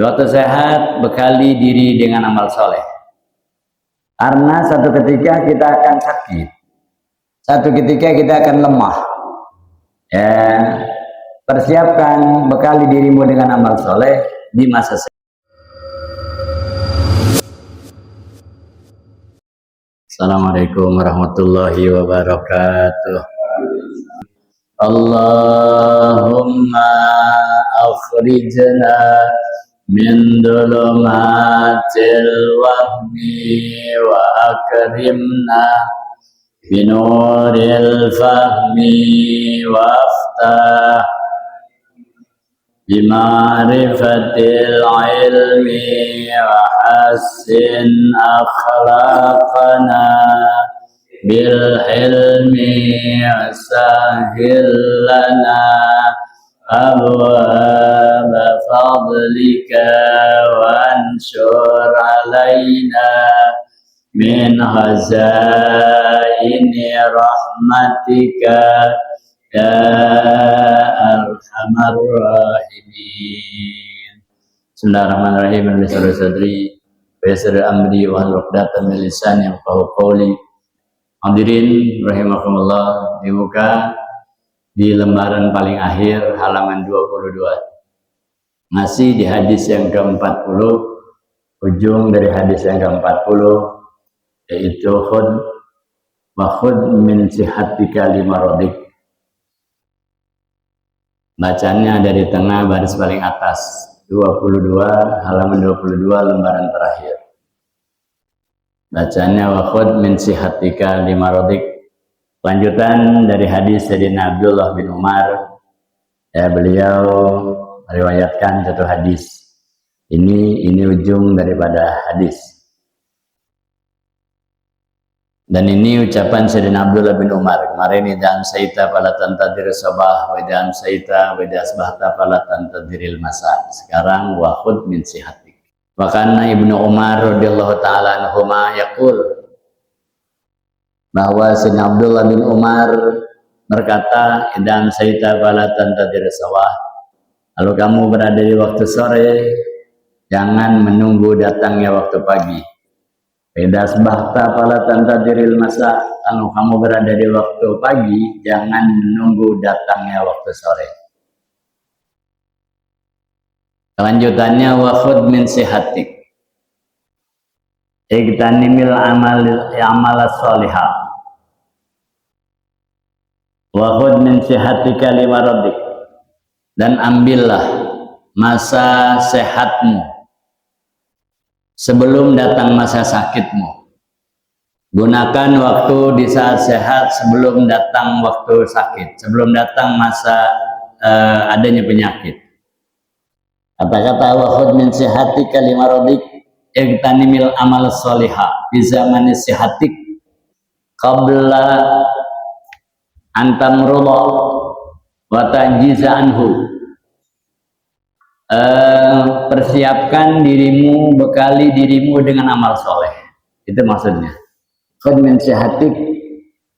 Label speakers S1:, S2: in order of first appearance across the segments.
S1: Waktu sehat, bekali diri dengan amal soleh. Karena satu ketika kita akan sakit, satu ketika kita akan lemah. Ya, persiapkan bekali dirimu dengan amal soleh di masa sehat. Assalamualaikum warahmatullahi wabarakatuh. Allahumma akhrijna min dhulumatil wahmi wa akrimna binuril fahmi waftah bima'rifatil ilmi wa hassin akhlaqana bil hilmi sahil lana abwaba fadlika wansur alaina min hazaini rahmatika ya arhamar rahimin. Bismillahirrahmanirrahim. Bismillah sadri wa yassir amri wa hlul 'uqdatam min lisani yafqahu qawli. Hadirin rahimakumullah, dibuka di lembaran paling akhir halaman 22. Masih di hadis yang ke-40, ujung dari hadis yang ke-40, yaitu khud min sihatika limaradik. Bacanya dari tengah baris paling atas, 22, halaman 22, lembaran terakhir. Bacanya wa khud min sihatika limaradik. Lanjutan dari hadis Sayyidina Abdullah bin Umar. Beliau meriwayatkan satu hadis. Ini ujung daripada hadis. Dan ini ucapan Sayyidina Abdullah bin Umar. Kemarin idza amsayta fala tantadir sabah wa idza amsayta wa idza asbahta fala tantadiril masa. Sekarang wa khud min sihatik. Wa kana Ibnu Umar radhiyallahu taala anhuma yaqul, bahwa Sayyidina Abdullah bin Umar berkata, idza amsayta fala tantadir sabah. Kalau kamu berada di waktu sore, jangan menunggu datangnya waktu pagi. Idza asbahta fala tantadiril masa. Kalau kamu berada di waktu pagi, jangan menunggu datangnya waktu sore. Kelanjutannya wa khud min sihatik. Igtanimil amal sholihah. Wa khud min sihatika limaradik. Dan ambillah masa sehatmu sebelum datang masa sakitmu. Gunakan waktu di saat sehat sebelum datang waktu sakit, sebelum datang masa adanya penyakit. Kata-kata wa khud min sihatika limaradik, igtanimil amal sholihah bi zamani sihatik qabla antamrudha wa tajiza anhu. Persiapkan dirimu, bekali dirimu dengan amal soleh. Itu maksudnya. Khud min sihatik,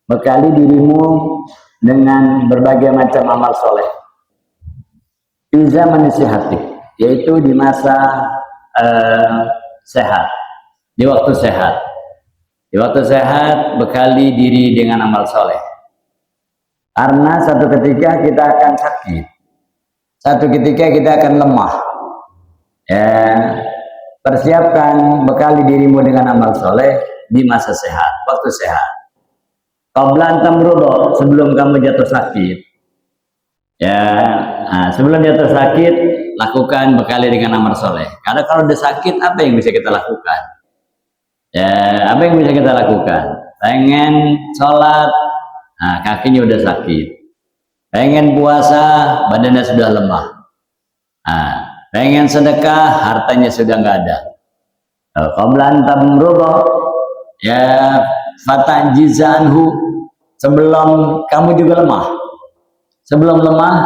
S1: bekali dirimu dengan berbagai macam amal soleh. Di zaman sihatik, yaitu di masa sehat, di waktu sehat. Di waktu sehat, bekali diri dengan amal soleh. Karena satu ketika kita akan sakit, satu ketika kita akan lemah. Ya, persiapkan bekali dirimu dengan amal soleh di masa sehat, waktu sehat. Qabla antamrudha, sebelum kamu jatuh sakit. Ya, sebelum jatuh sakit, lakukan bekali dengan amal soleh. Karena kalau udah sakit, apa yang bisa kita lakukan? Ya, apa yang bisa kita lakukan? Pengen sholat, kakinya udah sakit. Pengen puasa, badannya sudah lemah. Pengen sedekah, hartanya sudah nggak ada. Qablan tamrudha, ya fatajizanhu, sebelum kamu juga lemah. Sebelum lemah,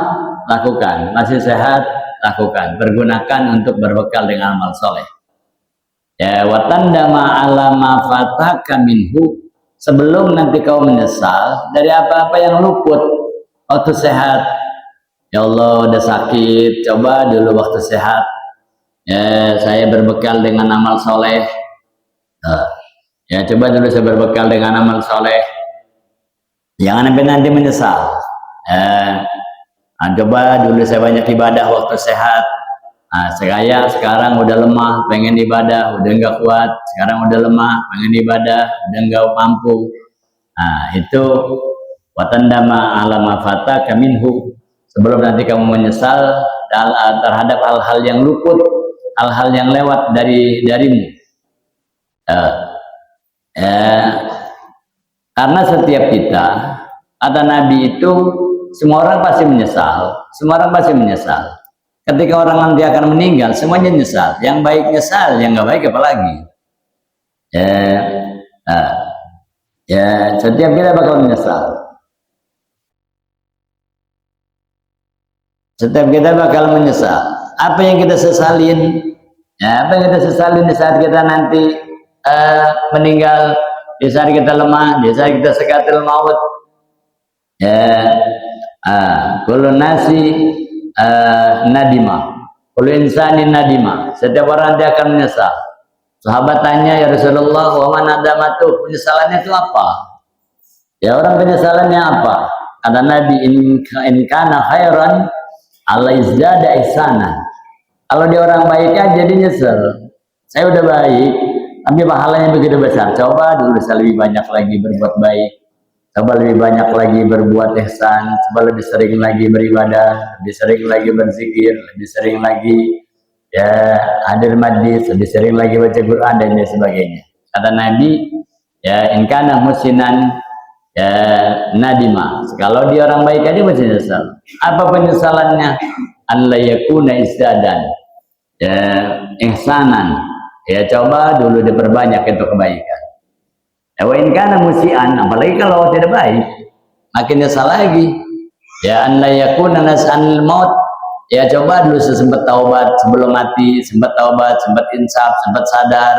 S1: lakukan. Masih sehat, lakukan. Pergunakan untuk berbekal dengan amal soleh. Ya, watandama ala ma fataka minhu, sebelum nanti kau menyesal dari apa-apa yang luput waktu sehat. Ya Allah, udah sakit, coba dulu waktu sehat ya saya berbekal dengan amal soleh. Ya coba dulu saya berbekal dengan amal soleh, jangan sampai nanti menyesal. Coba dulu saya banyak ibadah waktu sehat. Saya sekarang udah lemah, pengen ibadah, udah nggak kuat. Sekarang udah lemah, pengen ibadah, udah nggak mampu. Itu watandama alama fata kaminhu. Sebelum nanti kamu menyesal terhadap hal-hal yang luput, hal-hal yang lewat darimu. Karena setiap kita, kata Nabi itu, semua orang pasti menyesal. Semua orang pasti menyesal. Ketika orang nanti akan meninggal, semuanya nyesal. Yang baik nyesal, yang nggak baik apalagi. Setiap kita bakal menyesal. Setiap kita bakal menyesal. Apa yang kita sesalin? Apa yang kita sesalin di saat kita nanti meninggal, di saat kita lemah, di saat kita sekatil maut. Kullu nasi nadima, kullu insani nadima. Setiap orang dia akan menyesal. Sahabat tanya, ya Rasulullah, wa man nadamatu, penyesalannya itu apa? Ya orang penyesalannya apa? Kata Nabi, in kana khairan ala izdada ihsanan. Kalau dia orang baik aja dia nyesel. Saya udah baik, tapi pahalanya begitu besar. Coba dulu saya lebih banyak lagi berbuat baik. Coba lebih banyak lagi berbuat ihsan. Coba lebih sering lagi beribadah, lebih sering lagi berzikir, lebih sering lagi hadir majlis, lebih sering lagi baca Quran dan lain sebagainya. Kata Nabi, in kana musinan nadima. Kalau dia orang baik aja masih nyesal. Apa penyesalannya? An la yakuna isdadan ihsanan. Coba dulu diperbanyak itu kebaikan. Wa in kana musian, apalagi kalau tidak baik, makin nyesal lagi. An la yakuna nas'al maut. Coba dulu sempat taubat sebelum mati, sempat taubat, sempat insaf, sempat sadar,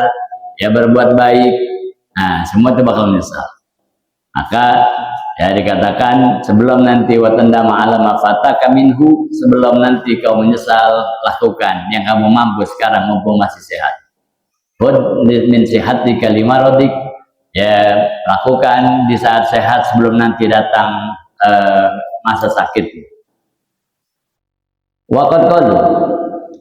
S1: berbuat baik. Semua itu bakal menyesal. Maka dikatakan sebelum nanti watandama alama fataka minhu, sebelum nanti kau menyesal, lakukan yang kamu mampu sekarang mumpung masih sehat. Khudh min sihatika limarodik, lakukan di saat sehat sebelum nanti datang masa sakit. Waqad qalu,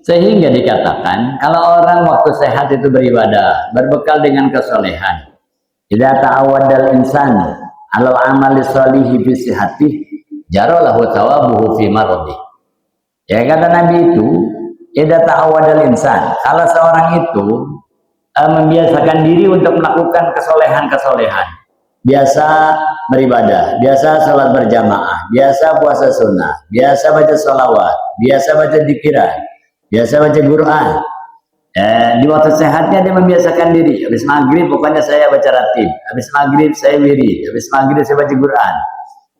S1: sehingga dikatakan kalau orang waktu sehat itu beribadah, berbekal dengan kesolehan. Idza ta'awwadal insanu 'alal 'amali sholihi fi sihhatih, jaralahu thawabuhu fi maradi. Kata Nabi itu, idza ta'awwadal insan, kalau seorang itu membiasakan diri untuk melakukan kesolehan-kesolehan, biasa beribadah, biasa sholat berjamaah, biasa puasa sunnah, biasa baca sholawat, biasa baca dzikiran, biasa baca Quran. Di waktu sehatnya dia membiasakan diri. Habis maghrib pokoknya saya baca ratib, habis maghrib saya wirid, habis maghrib saya baca Quran.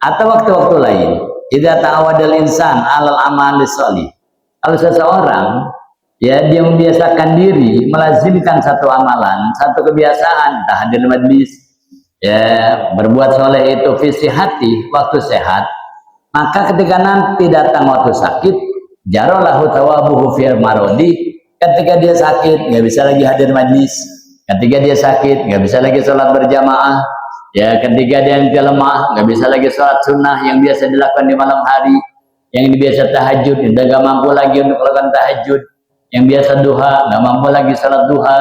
S1: Atau waktu-waktu lain, idza ta'awadal insan 'alal amali sholih. Kalau seseorang dia membiasakan diri melazimkan satu amalan, satu kebiasaan, hadir majlis, berbuat soleh itu visi hati waktu sehat, maka ketika nanti datang waktu sakit, jaralahu thawabuhu fil marodi. Ketika dia sakit nggak bisa lagi hadir majlis, ketika dia sakit nggak bisa lagi sholat berjamaah, ketika dia lemah nggak bisa lagi sholat sunnah yang biasa dilakukan di malam hari, yang biasa tahajud dia nggak mampu lagi untuk melakukan tahajud, yang biasa duha nggak mampu lagi sholat duha,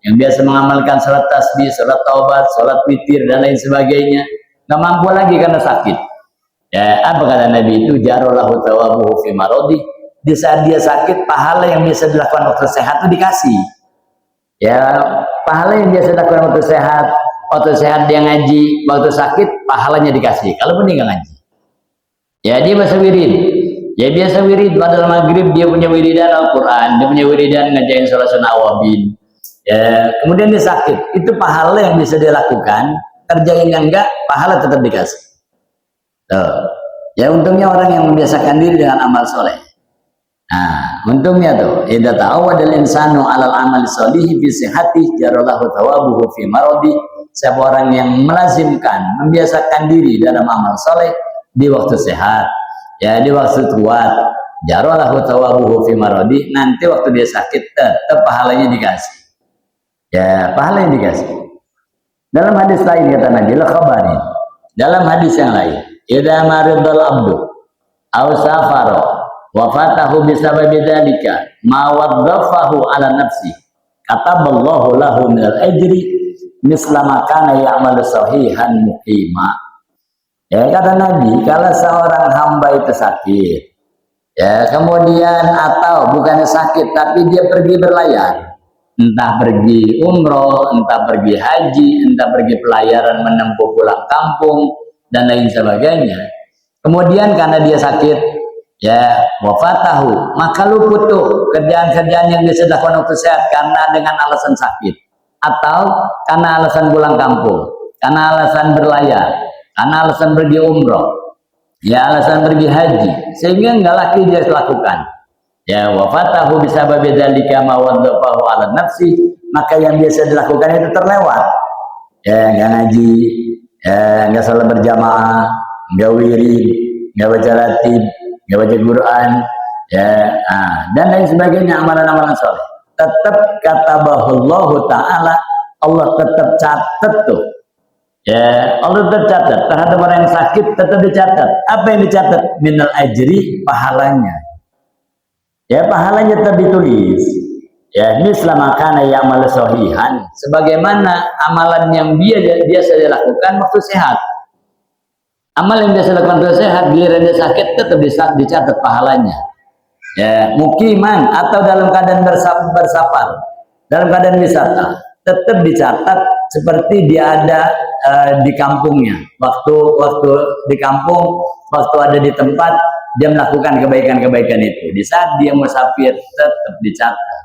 S1: yang biasa mengamalkan sholat tasbih, sholat taubat, sholat witir dan lain sebagainya, nggak mampu lagi karena sakit. Apa kata Nabi itu? Jarallahu thawabuhu fi marodi. Di saat dia sakit, pahala yang biasa dilakukan waktu sehat itu dikasih. Pahala yang biasa dilakukan waktu sehat dia ngaji, waktu sakit pahalanya dikasih. Kalau pun dia nggak ngaji, dia biasa wirid. Biasa wirid pada maghrib dia punya wiridan Al-Quran, dia punya wiridan ngajain sholat sunnah awabin. Kemudian dia sakit, itu pahala yang bisa dia lakukan. Kerjain yang enggak, pahala tetap dikasih. Untungnya orang yang membiasakan diri dengan amal soleh. Untungnya tuh, idza ta'awwadal insanu 'alal 'amali sholihi fi sihhatih, jaralahu thawabuhu fi maradi. Siapa orang yang melazimkan, membiasakan diri dalam amal soleh di waktu sehat, di waktu kuat, jaralahu thawabuhu fi maradi, nanti waktu dia sakit tetap pahalanya dikasih. Ya, pahalanya dikasih. Dalam hadis lain kata Nabi, la khabarin. Dalam hadis yang lain, idza maridal abdu aw safara wa fatahu bisababi dzalika ma waddafahu ala nafsi kataballahu lahu minal ajri misla ma kana ya'malu sahihan muqima. Ya, kata Nabi, kalau seorang hamba itu sakit, ya, kemudian atau bukannya sakit tapi dia pergi berlayar, entah pergi umroh, entah pergi haji, entah pergi pelayaran menempuh pulang kampung dan lain sebagainya. Kemudian karena dia sakit, ya, wafatahu, maka luput tuh kerjaan-kerjaan yang dia sedang waktu sehat karena dengan alasan sakit, atau karena alasan pulang kampung, karena alasan berlayar, karena alasan pergi umroh, ya, alasan pergi haji, sehingga nggak lagi dia lakukan. Ya, wafatahu bisababi dzalika ma waddafahu ala nafsi, maka yang biasa dilakukan itu terlewat. Ya, nggak ngaji, ya, nggak salat berjamaah, nggak wirid, nggak baca ratib, nggak baca Quran, ya, dan lain sebagainya, amalan-amalan soleh. Tetap katabahullahu ta'ala, Allah tetap catat tuh. Ya, Allah tetap catat terhadap orang yang sakit, tetap dicatat. Apa yang dicatat? Minal ajri, pahalanya. Ya, pahalanya tetap ditulis. Ya, misla makana ya'mal sahihan, sebagaimana amalan yang biasa dilakukan waktu sehat. Amal yang biasa dilakukan waktu sehat, giliran dia sakit tetap dicatat pahalanya. Ya, mukiman atau dalam keadaan bersafar, dalam keadaan wisata, tetap dicatat seperti dia ada di kampungnya. Waktu di kampung, waktu ada di tempat, dia melakukan kebaikan-kebaikan itu. Di saat dia musafir, tetap dicatat.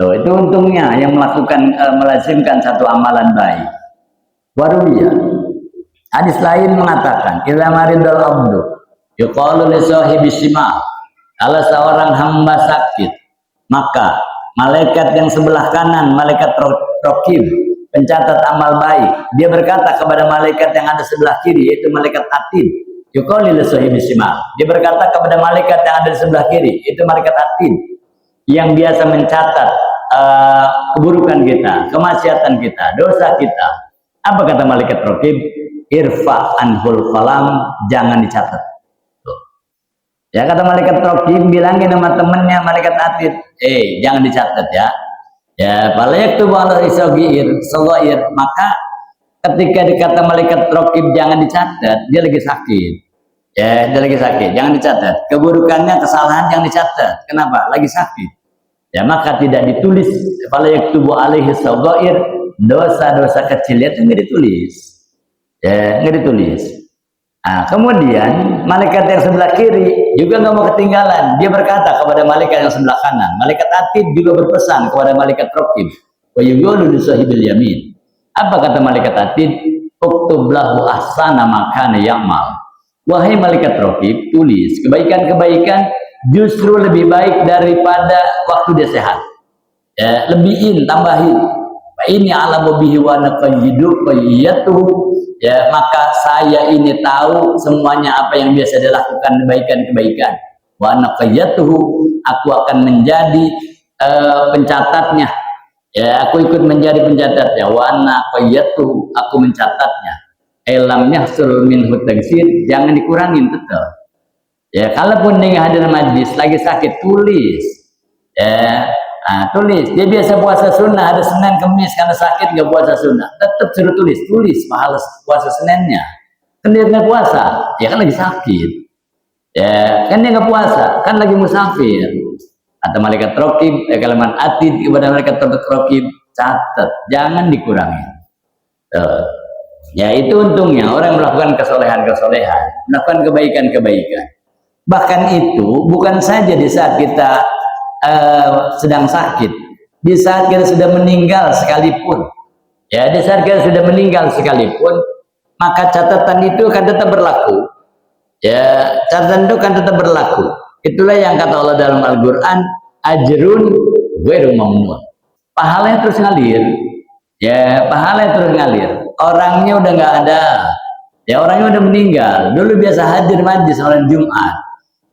S1: Tuh, itu untungnya yang melakukan melazimkan satu amalan baik. Waruya, hadis lain mengatakan, idza maridal abdu yuqalu li sahibi shimal, kalau seorang hamba sakit, maka malaikat yang sebelah kanan, malaikat raqib, pencatat amal baik, dia berkata kepada malaikat yang ada sebelah kiri, yaitu malaikat atid, yuqalu li sahibi shimal, dia berkata kepada malaikat yang ada di sebelah kiri, itu malaikat atid, yang biasa mencatat keburukan kita, kemaksiatan kita, dosa kita. Apa kata malaikat raqib? Irfa anhul qalam, jangan dicatat. Tuh. Ya, kata malaikat raqib, bilangin sama temennya malaikat atid, jangan dicatat ya. Ya, balayak tuh ala isogir, maka ketika dikata malaikat raqib jangan dicatat, dia lagi sakit. Ya, dia lagi sakit, jangan dicatat. Keburukannya, kesalahan jangan dicatat. Kenapa? Lagi sakit. Ya, maka tidak ditulis. Fala yaktubu alaihi saghair, dosa-dosa kecilnya itu nggak ditulis. Ya, nggak ditulis. Nah, kemudian malaikat yang sebelah kiri juga nggak mau ketinggalan. Dia berkata kepada malaikat yang sebelah kanan. Malaikat atid juga berpesan kepada malaikat raqib. Wa yuqalu li sahibil yamin. Apa kata malaikat atid? Uktub lahu ahsana ma kana ya'mal. Wahai malaikat raqib, tulis kebaikan-kebaikan justru lebih baik daripada waktu dia sehat. Ya, lebihin, tambahin. Ini alamu bihi wa naqayidu qayyatuhu. Ya, maka saya ini tahu semuanya apa yang biasa dilakukan kebaikan-kebaikan. Wa naqayyatuhu, aku akan menjadi pencatatnya. Ya, aku ikut menjadi pencatatnya. Wa naqayyatuhu, aku mencatatnya. Elam yahsul minhu tagsir, jangan dikurangin tetap. Ya, kalaupun dia hadir majlis lagi sakit, tulis. Ya, tulis. Dia biasa puasa sunnah, ada Senin Kemis, karena sakit nggak puasa sunnah, tetap suruh tulis pahala puasa Seninnya. Kan dia nggak puasa, ya kan lagi sakit. Ya, kan dia nggak puasa, kan lagi musafir. Atau malaikat raqib, kalimat atid kepada malaikat raqib, catat, jangan dikurangi. Ya, itu untungnya orang melakukan kesolehan-kesolehan, melakukan kebaikan-kebaikan. Bahkan itu bukan saja di saat kita sedang sakit, di saat kita sudah meninggal sekalipun. Ya, di saat kita sudah meninggal sekalipun, maka catatan itu akan tetap berlaku. Ya, catatan itu akan tetap berlaku. Itulah yang kata Allah dalam Al-Quran, ajrun ghairu mamnun. Pahalanya terus ngalir. Ya, pahalanya terus ngalir. Orangnya udah nggak ada. Ya, orangnya udah meninggal. Dulu biasa hadir majlis orang Jumat.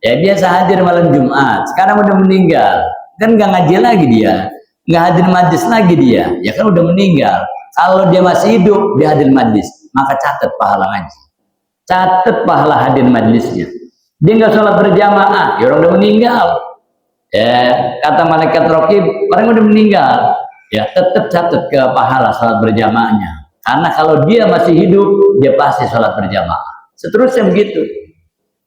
S1: Ya biasa hadir malam Jumat, sekarang udah meninggal, kan nggak ngaji lagi dia, nggak hadir majlis lagi dia, ya kan udah meninggal. Kalau dia masih hidup, dia hadir majlis, maka catat pahala ngaji, catat pahala hadir majlisnya. Dia nggak sholat berjamaah, ya orang udah meninggal. Ya kata malaikat raqib, orang udah meninggal, ya tetap catat ke pahala sholat berjamaahnya. Karena kalau dia masih hidup, dia pasti sholat berjamaah. Seterusnya begitu,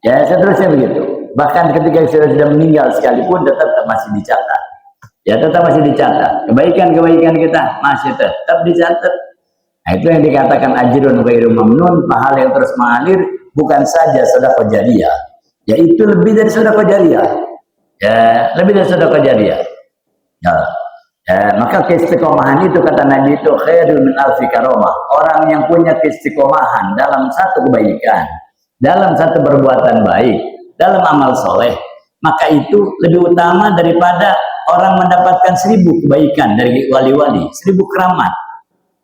S1: ya seterusnya begitu. Bahkan ketika sudah meninggal sekalipun tetap masih dicatat, ya tetap masih dicatat kebaikan-kebaikan kita masih tetap dicatat. Nah, itu yang dikatakan ajrun ghairu mamnun, pahala yang terus mengalir, bukan saja sedekah jariyah, yaitu lebih dari sedekah jariyah, ya lebih dari sedekah jariyah. Maka keistiqomahan itu kata Nabi itu khairun min alfi karomah. Orang yang punya keistiqomahan dalam satu kebaikan, dalam satu perbuatan baik, dalam amal soleh, maka itu lebih utama daripada orang mendapatkan 1000 kebaikan dari wali-wali, 1000 keramat.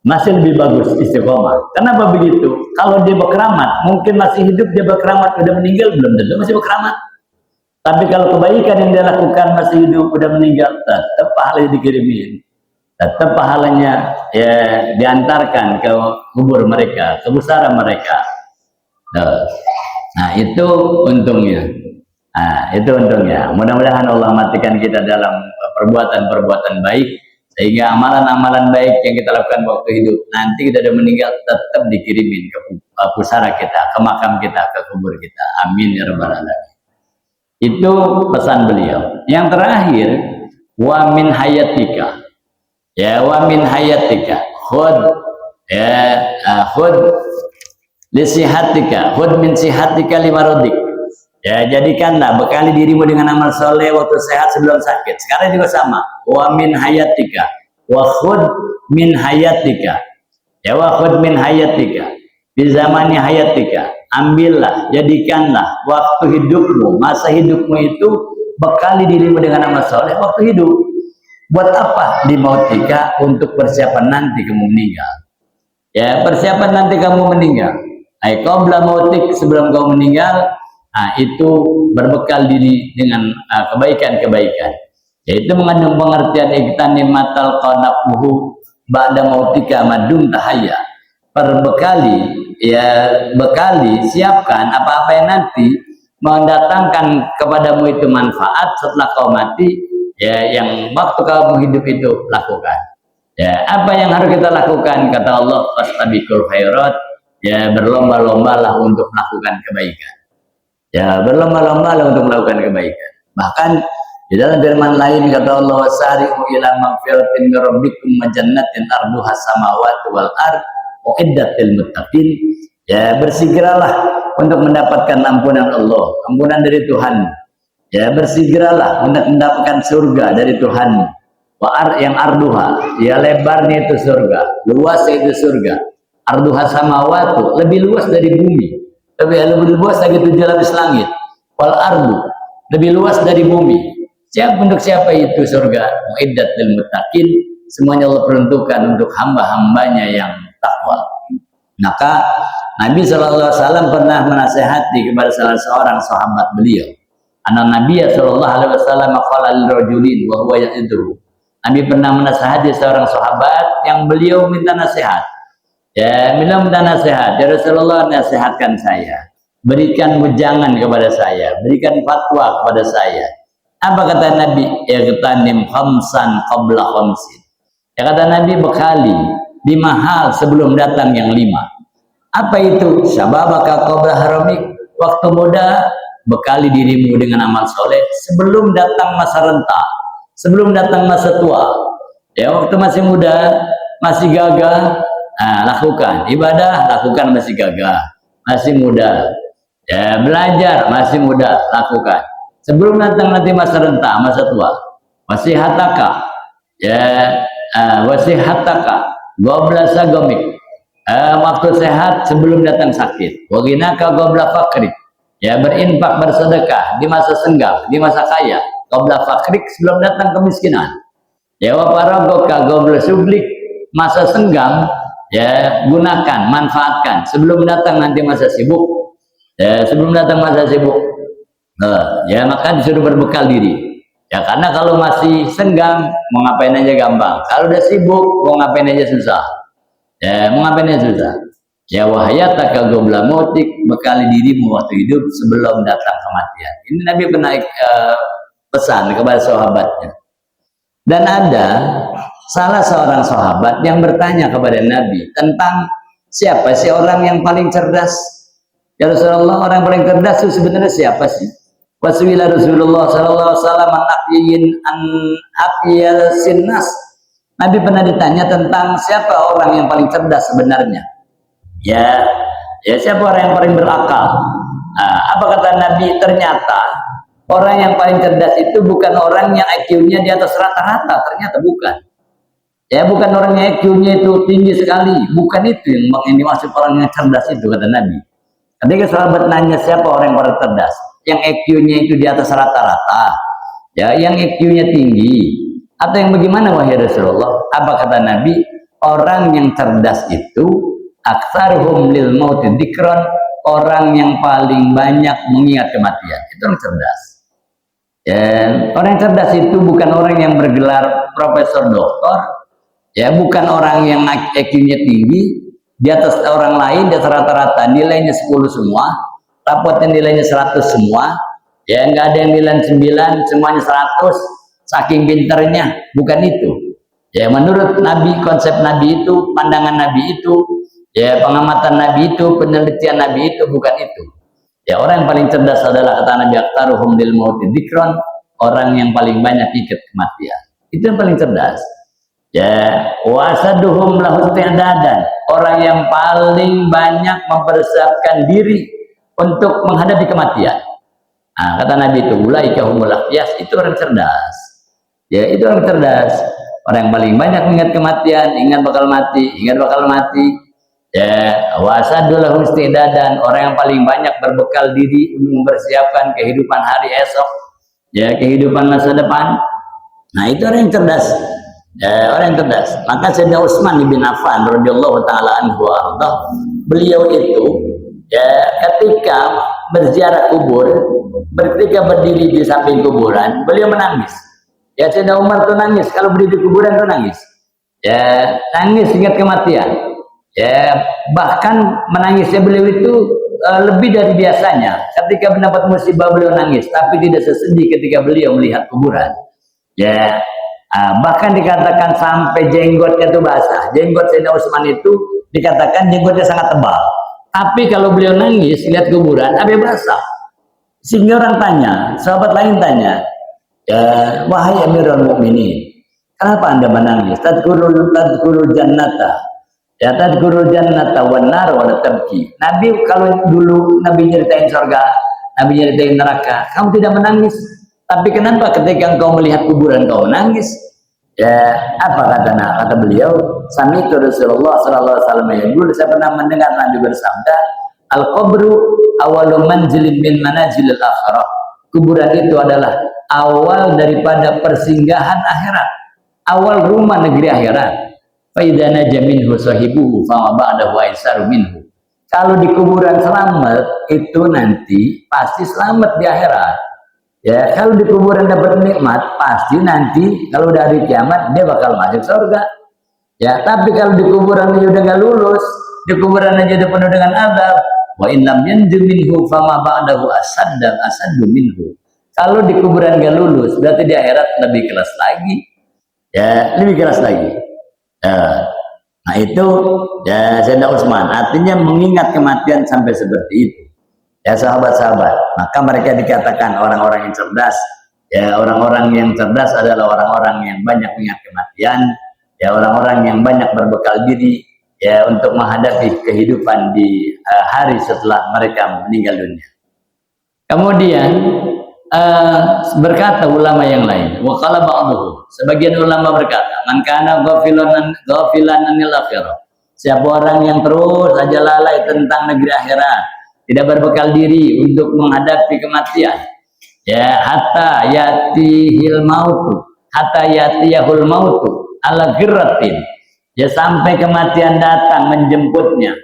S1: Masih lebih bagus istiqomah. Kenapa begitu? Kalau dia berkeramat, mungkin masih hidup dia berkeramat, udah meninggal belum tentu masih berkeramat. Tapi kalau kebaikan yang dia lakukan masih hidup, udah meninggal, tetap pahalanya dikirimin, tetap pahalanya ya diantarkan ke kubur mereka, ke pusara mereka. Nah itu untungnya. Nah itu untungnya. Mudah-mudahan Allah matikan kita dalam perbuatan-perbuatan baik, sehingga amalan-amalan baik yang kita lakukan waktu hidup, nanti kita udah meninggal tetap dikirimin ke pusara kita, ke makam kita, ke kubur kita. Amin ya rabbal alamin. Itu pesan beliau. Yang terakhir, wa min hayatika, ya wa min hayatika khud, ya khud lisihatika, khud min sihatika limarodik. Ya jadikanlah bekali dirimu dengan amal soleh waktu sehat sebelum sakit. Sekarang juga sama, wa min hayatika, wa khud min hayatika, ya wa khud min hayatika di zamani hayatika, ambillah, jadikanlah waktu hidupmu, masa hidupmu itu bekali dirimu dengan amal soleh waktu hidup. Buat apa? Di mautika, untuk persiapan nanti kamu meninggal. Ya persiapan nanti kamu meninggal. Qabla mautik, sebelum kamu meninggal, nah, itu berbekal diri dengan kebaikan-kebaikan. Yaitu mengandung pengertian iktanim matal qanabuhu ba'da mautika madum tahaya. Perbekali, ya bekali, siapkan apa-apa yang nanti mendatangkan kepadamu itu manfaat setelah kau mati, ya yang waktu kamu hidup itu lakukan. Ya apa yang harus kita lakukan? Kata Allah, fastabiqul khairat, ya berlomba-lombalah untuk melakukan kebaikan. Ya berlomba-lombalah untuk melakukan kebaikan. Bahkan di dalam firman lain kata Allah, wasari'u ila magfiratin min rabbikum wa jannatin arduha samawati wal ard uiddatil muttaqin. Ya bersegeralah untuk mendapatkan ampunan Allah, ampunan dari Tuhan. Ya bersegeralah untuk mendapatkan surga dari Tuhan. Yang arduha, ya lebarnya itu surga, luasnya itu surga. Arduha samawatu, lebih luas dari bumi, lebih luas dari 7 lapis langit. Wal ardu, lebih luas dari bumi. Untuk siapa itu surga? Muiddatil muttaqin, semuanya Allah peruntukkan untuk hamba-hambanya yang takwa. Maka Nabi SAW pernah menasehati kepada salah seorang sahabat beliau. Anak Nabi SAW qala lil rajulin wa huwa ya'idhu. Nabi pernah menasehati seorang sahabat yang beliau minta nasihat. Ya, beliau minta nasihat. Ya Rasulullah, nasihatkan saya. Berikan wejangan kepada saya, berikan fatwa kepada saya. Apa kata Nabi? Ightanim khamsan qabla khamsin. Ya kata Nabi, bekali 5 hal sebelum datang yang 5. Apa itu? Syababaka qabla haramik. Waktu muda, bekali dirimu dengan amal soleh sebelum datang masa renta, sebelum datang masa tua. Ya waktu masih muda, masih gagah, lakukan ibadah, lakukan masih gagah, masih muda. Ya belajar masih muda, lakukan. Sebelum datang nanti masa renta, masa tua. Wasihataka, ya wasihataka, gobla sagomik. Waktu sehat sebelum datang sakit. Waginaka gobla fakrik. Ya berinfak, bersedekah di masa senggang, di masa kaya. Gobla fakrik, sebelum datang kemiskinan. Ya waparagoka gobla sublik, masa senggang, ya gunakan, manfaatkan sebelum datang nanti masa sibuk. Ya sebelum datang masa sibuk. Ya maka disuruh berbekal diri. Ya karena kalau masih senggang mau ngapain aja gampang. Kalau udah sibuk mau ngapain aja susah. Ya mau ngapain aja susah. Ya wahayataka qabla mautik, bekali dirimu waktu hidup sebelum datang kematian. Ini Nabi pernah pesan kepada sahabatnya. Dan ada salah seorang sahabat yang bertanya kepada Nabi tentang siapa sih orang yang paling cerdas. Ya Rasulullah, orang yang paling cerdas itu sebenarnya siapa sih? Waswila Rasulullah sallallahu alaihi wasallam an aqyal sinnas. Nabi pernah ditanya tentang siapa orang yang paling cerdas sebenarnya. Ya siapa orang yang paling berakal? Nah, apa kata Nabi? Ternyata orang yang paling cerdas itu bukan orang yang IQ-nya di atas rata-rata, ternyata bukan. Ya bukan orang yang IQ-nya itu tinggi sekali, bukan itu yang dimaksud orang yang cerdas itu, kata Nabi. Ketika sahabat nanya siapa orang yang paling cerdas, yang IQ-nya itu di atas rata-rata, ya yang IQ-nya tinggi, atau yang bagaimana wahai Rasulullah? Apa kata Nabi? Orang yang cerdas itu aktsaruhum lil maut dzikran, orang yang paling banyak mengingat kematian. Itu orang cerdas. Ya, orang yang cerdas itu bukan orang yang bergelar profesor doktor, ya bukan orang yang IQ-nya tinggi di atas orang lain, di atas rata-rata nilainya 10 semua, rapotnya nilainya 100 semua, ya nggak ada yang nilai 9, semuanya 100, saking pinternya. Bukan itu. Ya menurut Nabi, konsep Nabi itu, pandangan Nabi itu, ya pengamatan Nabi itu, penelitian Nabi itu, bukan itu. Ya orang yang paling cerdas adalah kata Nabi aktaruhum lil mauti dzikran, orang yang paling banyak ingat kematian. Itu yang paling cerdas. Ya wasaduhum lahu isti'dadan, orang yang paling banyak mempersiapkan diri untuk menghadapi kematian. Nah, kata Nabi itu ulaika humul aqyas, itu orang cerdas. Ya itu orang cerdas. Orang yang paling banyak mengingat kematian, ingat bakal mati, ingat bakal mati. Ya, wasadulahu istidadan, orang yang paling banyak berbekal diri untuk mempersiapkan kehidupan hari esok, ya kehidupan masa depan. Nah itu orang yang cerdas, ya, orang yang cerdas. Maka Sayyidina Utsman bin Affan radhiyallahu taala anhu, beliau itu ya ketika berziarah kubur, ketika berdiri di samping kuburan, beliau menangis. Ya Sayyidina Umar tuh nangis, kalau berdiri di kuburan tuh nangis. Ya nangis ingat kematian. Ya bahkan menangisnya beliau itu lebih dari biasanya. Ketika mendapat musibah beliau nangis, tapi tidak sesedih ketika beliau melihat kuburan. Ya bahkan dikatakan sampai jenggotnya itu basah. Jenggot Sayyidina Utsman itu dikatakan jenggotnya sangat tebal. Tapi kalau beliau nangis lihat kuburan, apa basah. Sehingga orang tanya, sahabat lain tanya, ya, wahai Amirul Mukminin, kenapa Anda menangis? Tadkurul jannata. Ya tadkurul jannata wan nar wa tabki. Nabi kalau dulu Nabi nyeritain surga, Nabi nyeritain neraka, kamu tidak menangis. Tapi kenapa ketika engkau melihat kuburan kau menangis? Ya, apa kata beliau? Sami'tu Rasulullah sallallahu alaihi wasallam yaqul, saya pernah mendengar Nabi bersabda, al-qabru awwalu manzilin min manazilil akhirah. Kuburan itu adalah awal daripada persinggahan akhirat, awal rumah negeri akhirat. Fa idza naja minhu sahibuhu fa ba'dahu aisaru minhu. Kalau di kuburan selamat itu nanti pasti selamat di akhirat. Ya, kalau di kuburan dapat nikmat pasti nanti kalau udah hari kiamat dia bakal masuk surga. Ya, tapi kalau di kuburan aja udah gak lulus, di kuburan aja udah penuh dengan azab. Wa in lam yanju minhu fa ma ba'dahu asaddu minhu. Kalau di kuburan gak lulus, berarti di akhirat lebih keras lagi. Ya, lebih keras lagi. Ya. Nah itu ya Sayyidina Utsman, artinya mengingat kematian sampai seperti itu. Ya sahabat-sahabat, maka mereka dikatakan orang-orang yang cerdas. Ya orang-orang yang cerdas adalah orang-orang yang banyak mengingat kematian. Ya orang-orang yang banyak berbekal diri ya untuk menghadapi kehidupan di hari setelah mereka meninggal dunia. Kemudian berkata ulama yang lain, wa qala ba'dhum, sebagian ulama berkata, man kana ghafilan anil akhirah, siapa orang yang terus saja lalai tentang negeri akhirat, tidak berbekal diri untuk menghadapi kematian, ya hatta yatihil mautu, hatta yatiyahul mautu ala ghirratin, ya sampai kematian datang menjemputnya,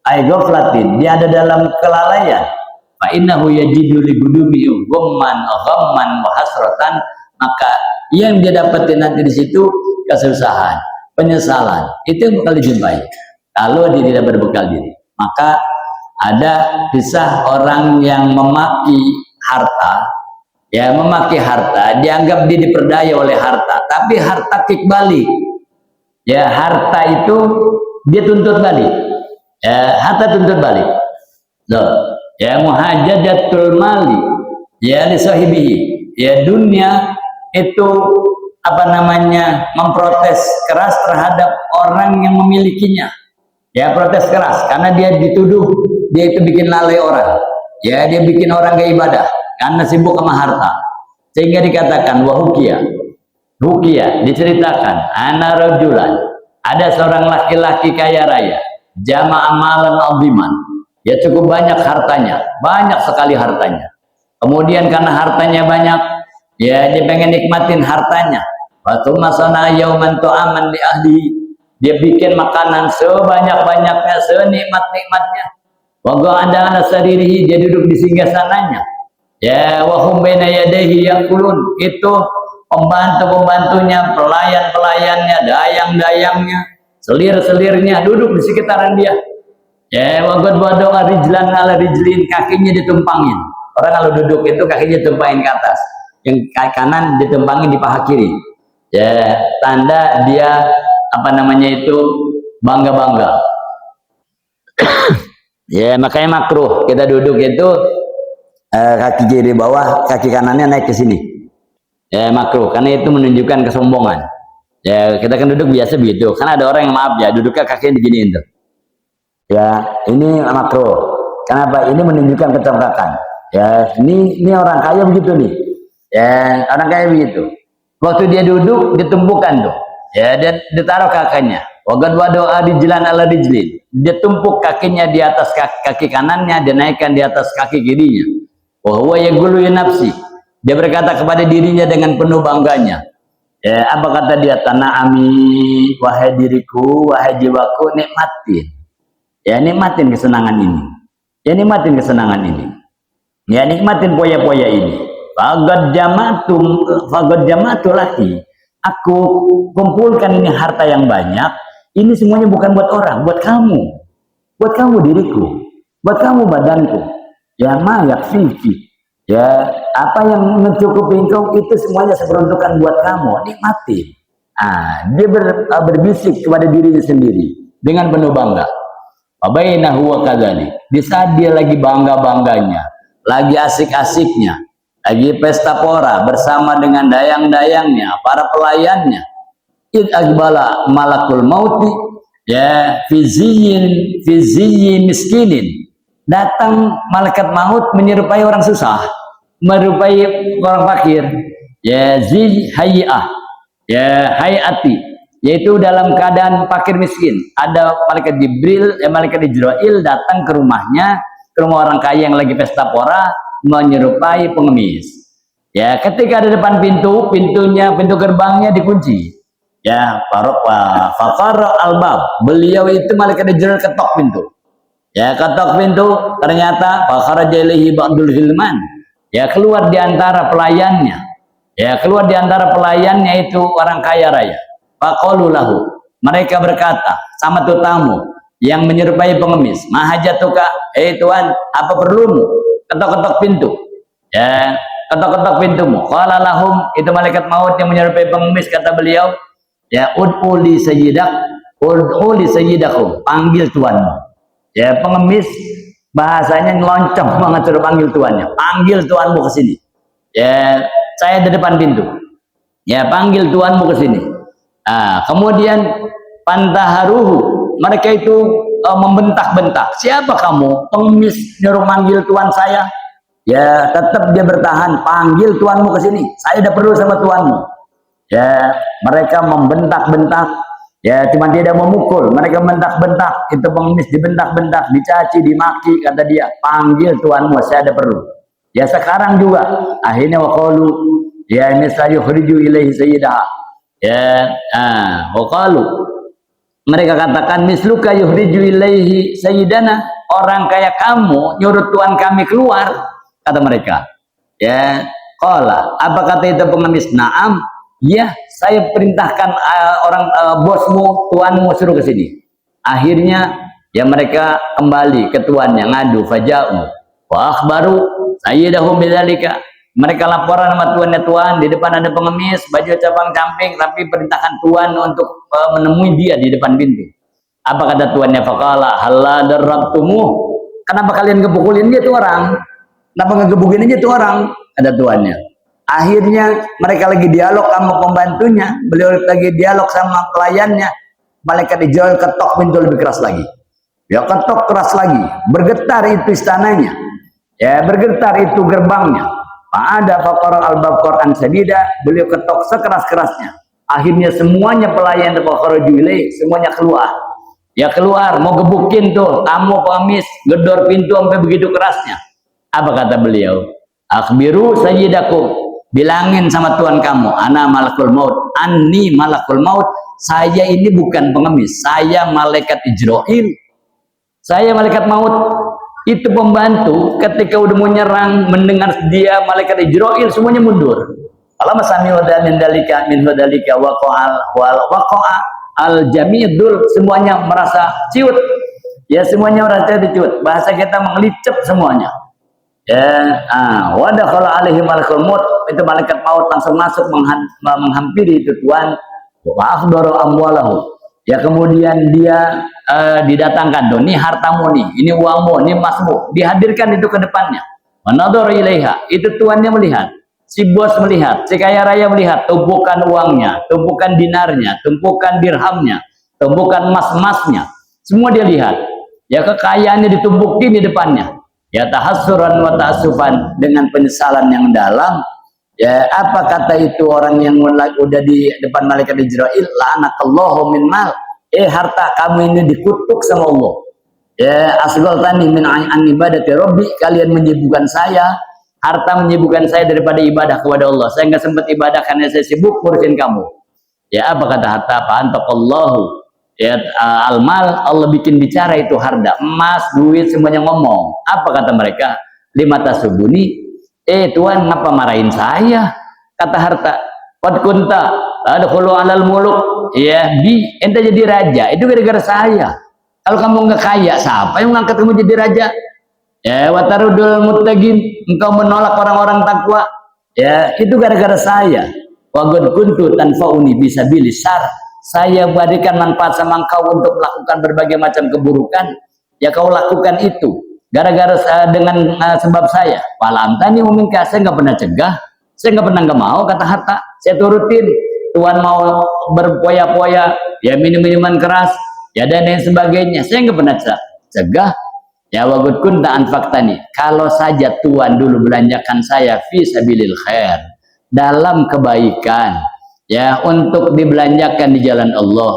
S1: ay ghaflatin, dia ada dalam kelalaian, fa innahu yajidu li gudumi ghamman wa hasratan, maka yang dia dapetin nanti di situ kesusahan, penyesalan, itu yang bakal dijumpai kalau dia tidak berbekal diri. Maka ada kisah orang yang memaki harta, ya memaki harta, dianggap dia diperdaya oleh harta, tapi harta kick balik, ya harta itu dia tuntut balik, ya harta tuntut balik, loh, ya muhajajatul mali, ya li sahibihi, ya dunia itu apa namanya memprotes keras terhadap orang yang memilikinya. Ya protes keras karena dia dituduh dia itu bikin lalai orang, ya dia bikin orang gak ibadah karena sibuk sama harta, sehingga dikatakan wahukia, diceritakan ana rajulan, ada seorang laki-laki kaya raya, jama'a malan aziman, ya cukup banyak hartanya, banyak sekali hartanya. Kemudian karena hartanya banyak, ya dia pengen nikmatin hartanya. Waktu masana yauman tu'aman li ahli, dia bikin makanan sebanyak-banyaknya, senikmat-nikmatnya. Wa ada ala saririhi, dia duduk di singgasananya. Ya wahum baina yadayhi yaqulun, itu pembantu-pembantunya, pelayan-pelayannya, dayang-dayangnya, selir-selirnya duduk di sekitaran dia. Ya waqad wada'a rijlan ala rijlin, kakinya ditumpangin. Orang kalau duduk itu kakinya ditumpangin ke atas, yang kaki kanan ditumpangin di paha kiri. Ya tanda dia apa namanya itu bangga-bangga. Ya makanya makruh kita duduk itu kaki kiri bawah, kaki kanannya naik ke sini. Ya makruh karena itu menunjukkan kesombongan. Ya kita kan duduk biasa begitu. Karena ada orang yang maaf ya duduknya kakinya diginiin tuh. Ya ini makruh. Kenapa? Ini menunjukkan kecongkakan. Ya ini orang kaya begitu nih. Ya orang kaya begitu. Waktu dia duduk ditumpukan tuh. Ya dia ditaruh kakinya. Wagad wadoa rijlan ala rijlin. Dia tumpuk kakinya di atas kaki kanannya, dia naikkan di atas kaki kirinya. Wa huwa yaqulu li nafsi. Dia berkata kepada dirinya dengan penuh bangganya. Ya, apa kata dia? Tana'ami wahai diriku, wahai jiwaku, nikmatin. Ya nikmatin kesenangan ini. Ya nikmatin kesenangan ini. Ya nikmatin poya-poya ini. Fagad jamatu laki. Aku kumpulkan ini harta yang banyak. Ini semuanya bukan buat orang, buat kamu. Buat kamu diriku. Buat kamu badanku. Ya ma yakfiki. Ya apa yang mencukupi engkau itu semuanya seperuntukan buat kamu. Nikmati. Dia berbisik kepada dirinya sendiri dengan penuh bangga. Wabainahu wa kadzalik. Di saat dia lagi bangga-bangganya, lagi asik-asiknya, lagi pesta pora bersama dengan dayang-dayangnya, para pelayannya. Id agbala malakul mauti, ya fiziyin miskinin. Datang malaikat maut menyerupai orang susah, menyerupai orang fakir. Ya zi hayah, ya hayati, yaitu dalam keadaan fakir miskin. Ada malaikat Jibril, malaikat Israil datang ke rumahnya, ke rumah orang kaya yang lagi pesta pora, menyerupai pengemis. Ya, ketika ada depan pintu gerbangnya dikunci. Ya, faqara albab. Beliau itu malaikat Jibril ketok pintu. Ya, ketok pintu, ternyata fakharaja ilaihi ba'dul hilman. Ya, keluar di antara pelayannya. Ya, keluar di antara pelayannya itu orang kaya raya. Faqalu lahu. Mereka berkata sama tuh tamu yang menyerupai pengemis, "Mahajatuka, Tuhan, apa perlumu?" Ketok-ketok pintu. Ya, ketok-ketok pintumu. Qala lahum, itu malaikat maut yang menyerupai pengemis, kata beliau, ya ud'uli sayyidakum, panggil tuanmu. Ya pengemis bahasanya ngeloncong banget, suruh panggil tuannya. Panggil tuanmu ke sini. Ya, saya di depan pintu. Ya, panggil tuanmu ke sini. Kemudian pantaharuhu, mereka itu membentak-bentak. Siapa kamu? Pengemis nyuruh manggil tuan saya. Ya, tetap dia bertahan, panggil tuanmu ke sini. Saya udah perlu sama tuanmu. Ya, mereka membentak-bentak. Ya, cuma dia tidak memukul, mereka bentak-bentak. Itu pengemis dibentak-bentak, dicaci, dimaki, kata dia, panggil tuanmu, saya ada perlu. Ya, sekarang juga akhirnya waqalu, ya ini sayukhriju ilaihi sayyidah. Ya, waqalu, mereka katakan misluka yukhriju ilaihi sayyidana, orang kayak kamu nyuruh tuan kami keluar, kata mereka. Ya, qala, apa kata itu pengemis? Naam, ya, saya perintahkan bosmu, tuanmu suruh ke sini. Akhirnya ya mereka kembali ke tuannya ngadu, faja'u wa akhbaru sayyidahum bidzalika. Mereka laporan sama tuannya, tuan di depan ada pengemis baju cabang camping, tapi perintahkan tuan untuk menemui dia di depan pintu. Apa kata tuannya? Faqala halla darabtumu, kenapa kalian gebukulin dia tuh orang, kenapa ngegebukin aja tuh orang, ada tuannya. Akhirnya mereka lagi dialog sama pembantunya, beliau lagi dialog sama pelayannya, malaikat Jibril ketok pintu lebih keras lagi. Ya ketok keras lagi, bergetar itu istananya, ya bergetar itu gerbangnya. Ada fakor al-bab Quran sadida, beliau ketok sekeras-kerasnya. Akhirnya semuanya pelayan semuanya keluar. Ya keluar, mau gebukin tuh, kamu pengemis, gedor pintu sampai begitu kerasnya. Apa kata beliau? Akhbiru sayyidakum, bilangin sama tuan kamu, ana malakul maut, anni malakul maut, saya ini bukan pengemis, saya malaikat Ijroil. Saya malaikat maut. Itu pembantu ketika udah mau nyerang, mendengar dia malaikat Ijroil, semuanya mundur. Kalau masami min dalika waqa'a al jamidul, semuanya merasa ciut. Ya semuanya merasa ciut. Bahasa kita mengelicep semuanya. Ya, wa dakhala alaihi malakul maut, itu malaikat maut langsung masuk menghampiri itu tuan. Wa akhdaru amwalahu. Ya kemudian dia didatangkan, tuh, nih hartamu nih, ini uangmu, ini emasmu, dihadirkan itu ke depannya. Manadhara ilaiha, itu tuannya melihat, si bos melihat, si kaya raya melihat tumpukan uangnya, tumpukan dinarnya, tumpukan dirhamnya, tumpukan emas-emasnya, semua dia lihat. Ya kekayaannya ditumpukin di depannya. Ya tahassuran wa ta'assufan, dengan penyesalan yang dalam. Ya apa kata itu orang yang udah di depan malaikat Jibril, la'anakallahu min mal, harta kamu ini dikutuk sama Allah. Ya asghaltani min an ibadati rabbi, kalian menyibukkan saya, harta menyibukkan saya daripada ibadah kepada Allah. Saya nggak sempat ibadah karena saya sibuk ngurusin kamu. Ya apa kata harta? Fa antaqallahu, ya almal, Allah bikin bicara itu harta, emas, duit, semuanya ngomong. Apa kata mereka? Lima tasubuni, tuan ngapa marahin saya? Kata harta, qad kunta adkhulu alal muluk, ya ente jadi raja itu gara-gara saya. Kalau kamu nggak kaya, siapa yang ngangkat kamu jadi raja? Ya watarudul muttaqin, engkau menolak orang-orang takwa, ya itu gara-gara saya. Wa qad kuntu tanfa'uni bisabilis syarr, saya berikan manfaat sama engkau untuk melakukan berbagai macam keburukan, ya kau lakukan itu gara-gara dengan sebab saya. Walam tani uminka, saya nggak pernah cegah, saya nggak pernah nggak mau, kata harta, saya turutin. Tuan mau berpoya-poya, ya minum-minuman keras, ya dan lain sebagainya, saya nggak pernah cegah. Ya wagut kunta anfaktani, kalau saja tuan dulu belanjakan saya fi sabilil khair, dalam kebaikan, ya untuk dibelanjakan di jalan Allah,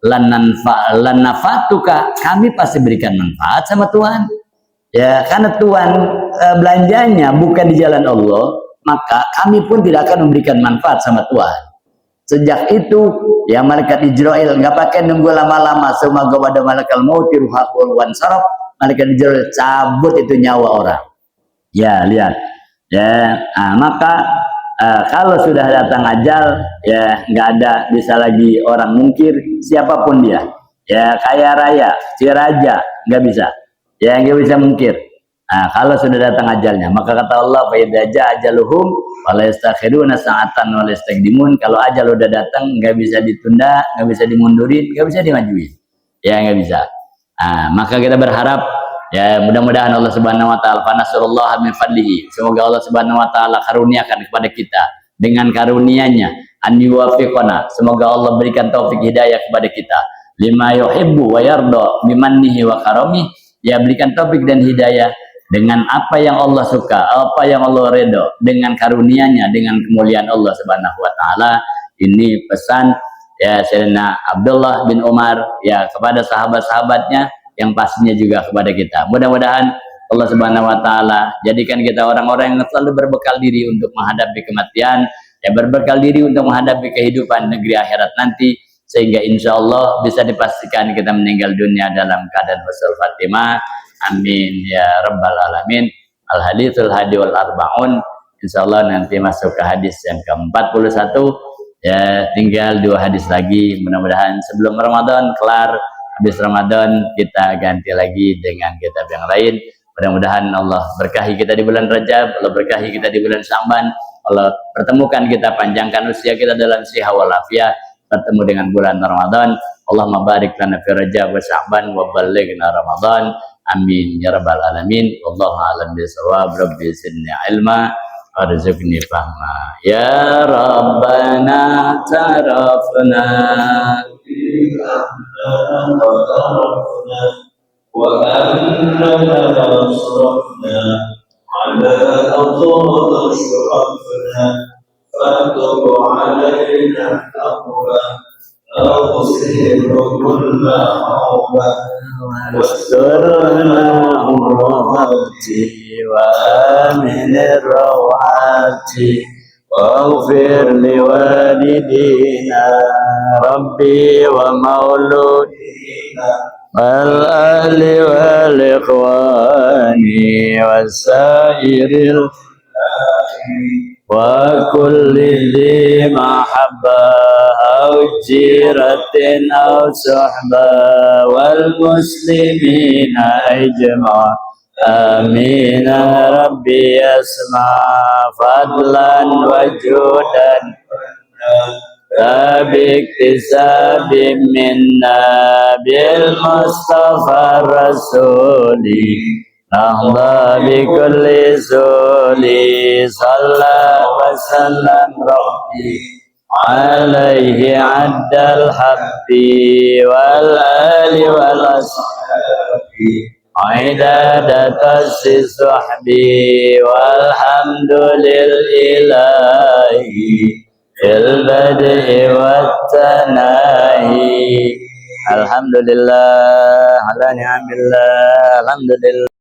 S1: lan nafatuka, kami pasti berikan manfaat sama tuan. Ya karena tuan belanjanya bukan di jalan Allah, maka kami pun tidak akan memberikan manfaat sama tuan. Sejak itu ya malaikat Jibril nggak pakai nunggu lama-lama, semua kepada malaikat maut ruhul wan saraf, malaikat Jibril cabut itu nyawa orang. Ya lihat ya, maka kalau sudah datang ajal, ya nggak ada bisa lagi orang mungkir siapapun dia, ya kaya raya, si raja, nggak bisa. Ya nggak bisa mungkir. Kalau sudah datang ajalnya, maka kata Allah, fa idza jaa ajaluhum wala yastakhiruna sa'atan wala yastaqdimun, kalau ajal udah datang nggak bisa ditunda, nggak bisa dimundurin, nggak bisa dimajuin. Ya nggak bisa. Maka kita berharap ya mudah-mudahan Allah Subhanahu wa taala, fa nasallallahu min fadlihi, semoga Allah Subhanahu wa taala karuniakan kepada kita dengan karunia-Nya, an yuwaffiqana, semoga Allah berikan taufik hidayah kepada kita, lima yuhibbu wa yarda bimannihi wa karamihi, ya berikan taufik dan hidayah dengan apa yang Allah suka, apa yang Allah ridho, dengan karunia-Nya, dengan kemuliaan Allah Subhanahu wa taala. Ini pesan ya Sayyidina Abdullah bin Umar ya kepada sahabat-sahabatnya, yang pastinya juga kepada kita. Mudah-mudahan Allah Subhanahu wa taala jadikan kita orang-orang yang selalu berbekal diri untuk menghadapi kematian, ya berbekal diri untuk menghadapi kehidupan negeri akhirat nanti, sehingga insya Allah bisa dipastikan kita meninggal dunia dalam keadaan husnul khatimah. amin ya rabbal alamin. Al haditsul hadi wal arbaun, insyaallah nanti masuk ke hadis yang ke-41. Ya, tinggal 2 hadis lagi, mudah-mudahan sebelum Ramadan kelar. Habis Ramadan kita ganti lagi dengan kitab yang lain. Mudah-mudahan Allah berkahi kita di bulan Rajab, Allah berkahi kita di bulan Sya'ban, Allah pertemukan kita, panjangkan usia kita dalam siha wal afiat, bertemu dengan bulan Ramadan. Allahumma barik lana fi Rajab wa Sya'ban wa ballighna Ramadan. Amin ya rabbal alamin. Wallahu a'lam bishawab. Rabbi zidni ilma warzuqni fahma. Ya Rabbana tarafna
S2: وأننا أصرفنا على أطول شرفنا فتب علينا توبة أغسل كل حوبة
S1: واسترنا عورات وآمن الروعات واغفر لوالدينا ربي ومولودينا والأهل والإخوان والسائر وكل ذي محبة أو جيرة أو صحبة والمسلمين أجمعين آمين ربي اسمع فضلا وجودا باكتساب منا بالمصطفى الرسول نهضى بكل سولي صلى وسلم ربي عليه عد الحب والآل والأصحاب عداد الصحب والحمد لله في البدء والتناهي. Alhamdulillah ala ni'amillah. Alhamdulillah.